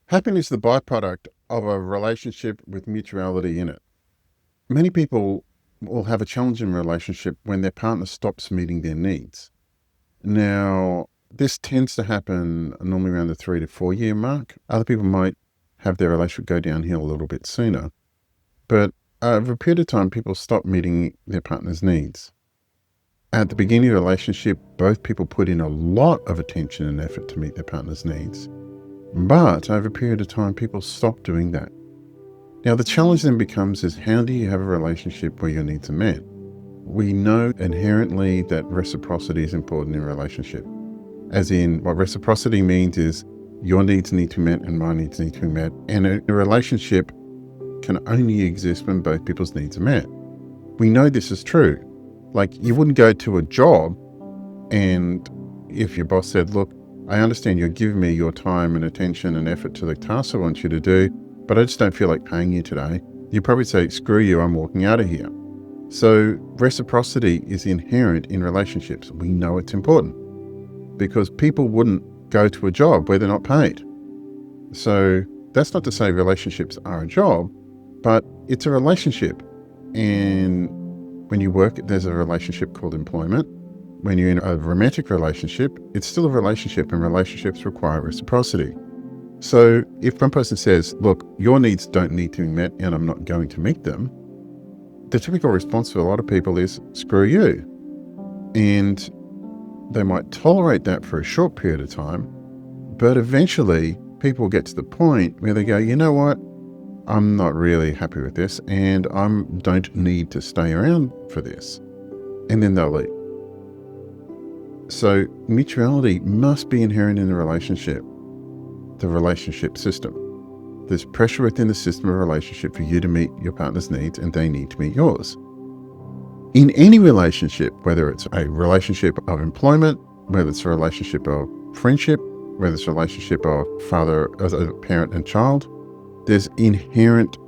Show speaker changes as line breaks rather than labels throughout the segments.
Happiness is the byproduct of a relationship with mutuality in it. Many people will have a challenging relationship when their partner stops meeting their needs. Now, this tends to happen normally around the 3 to 4 year mark. Other people might have their relationship go downhill a little bit sooner. But over a period of time, people stop meeting their partner's needs. At the beginning of the relationship, both people put in a lot of attention and effort to meet their partner's needs. But over a period of time, people stop doing that. Now, the challenge then becomes is how do you have a relationship where your needs are met? We know inherently that reciprocity is important in a relationship. As in, what reciprocity means is your needs need to be met and my needs need to be met. And a relationship can only exist when both people's needs are met. We know this is true. Like, you wouldn't go to a job and if your boss said, look, I understand you're giving me your time and attention and effort to the task I want you to do, but I just don't feel like paying you today. You probably say, screw you, I'm walking out of here. So reciprocity is inherent in relationships. We know it's important because people wouldn't go to a job where they're not paid. So that's not to say relationships are a job, but it's a relationship. And when you work, there's a relationship called employment. When you're in a romantic relationship, it's still a relationship, and relationships require reciprocity. So if one person says, look, your needs don't need to be met and I'm not going to meet them, the typical response for a lot of people is, screw you. And they might tolerate that for a short period of time, but eventually people get to the point where they go, you know what, I'm not really happy with this and I don't need to stay around for this. And then they'll leave. So mutuality must be inherent in the relationship system. There's pressure within the system of a relationship for you to meet your partner's needs and they need to meet yours. In any relationship, whether it's a relationship of employment, whether it's a relationship of friendship, whether it's a relationship of father, as a parent and child, there's inherent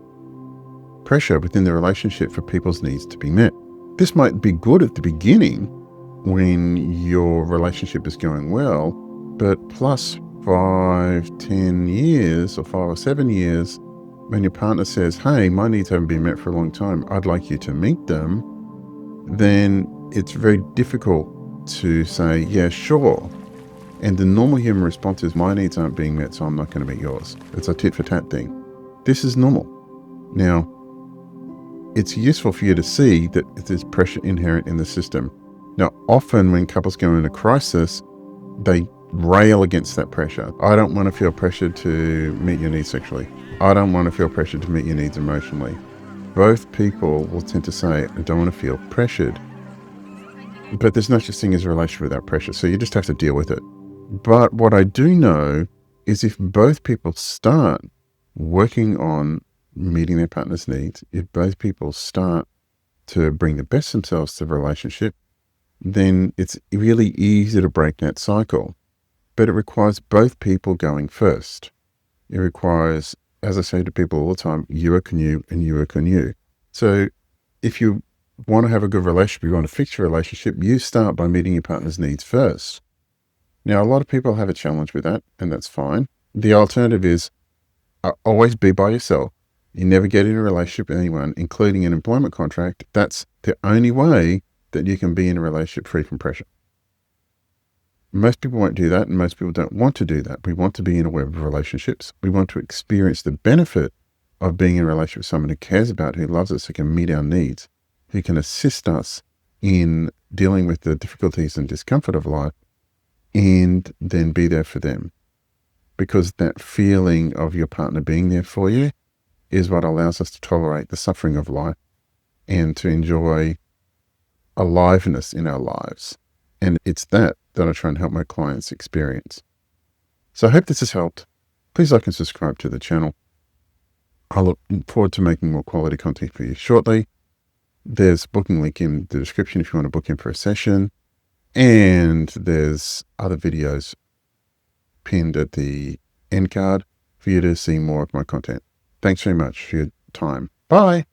pressure within the relationship for people's needs to be met. This might be good at the beginning when your relationship is going well, but plus 5, 10 years or 5 or 7 years, when your partner says, hey, my needs haven't been met for a long time, I'd like you to meet them, then it's very difficult to say, yeah, sure. And the normal human response is, my needs aren't being met, so I'm not going to meet yours. It's a tit for tat thing. This is normal. Now, it's useful for you to see that there's pressure inherent in the system. Now, often when couples go into crisis, they rail against that pressure. I don't want to feel pressured to meet your needs sexually. I don't want to feel pressured to meet your needs emotionally. Both people will tend to say, I don't want to feel pressured. But there's no such thing as a relationship without pressure, so you just have to deal with it. But what I do know is if both people start working on meeting their partner's needs, if both people start to bring the best themselves to the relationship, then it's really easy to break that cycle. But it requires both people going first. It requires, as I say to people all the time, you work on you and you work on you. So if you want to have a good relationship, you want to fix your relationship, you start by meeting your partner's needs first. Now, a lot of people have a challenge with that, and that's fine. The alternative is always be by yourself. You never get in a relationship with anyone, including an employment contract. That's the only way that you can be in a relationship free from pressure. Most people won't do that, and most people don't want to do that. We want to be in a web of relationships. We want to experience the benefit of being in a relationship with someone who cares about, who loves us, who can meet our needs, who can assist us in dealing with the difficulties and discomfort of life, and then be there for them. Because that feeling of your partner being there for you is what allows us to tolerate the suffering of life and to enjoy aliveness in our lives. And it's that I try and help my clients experience. So I hope this has helped. Please like and subscribe to the channel. I look forward to making more quality content for you shortly. There's a booking link in the description if you want to book in for a session. And there's other videos pinned at the end card for you to see more of my content. Thanks very much for your time. Bye.